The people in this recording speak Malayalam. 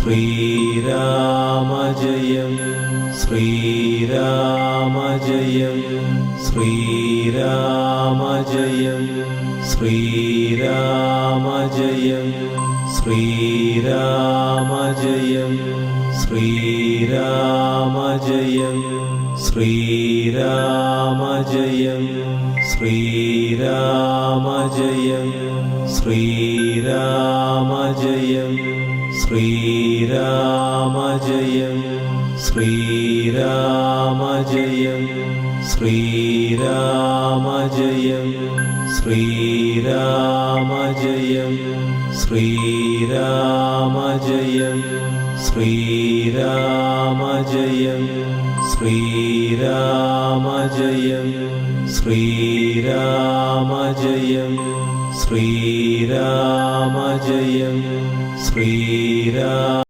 ശ്രീരാമജയം ശ്രീരാമജയം ശ്രീരാമജയം ശ്രീരാമജയം ശ്രീരാമജയം ശ്രീരാമജയം ശ്രീരാമജയം ശ്രീരാമജയം ശ്രീരാമജയം ശ്രീരാമജയം ശ്രീരാമജയം ശ്രീരാമജയം ശ്രീരാമജയം ശ്രീരാമജയം ശ്രീരാമജയം ശ്രീരാമജയം ശ്രീരാമജയം ശ്രീരാമജയം ശ്രീരാമജയം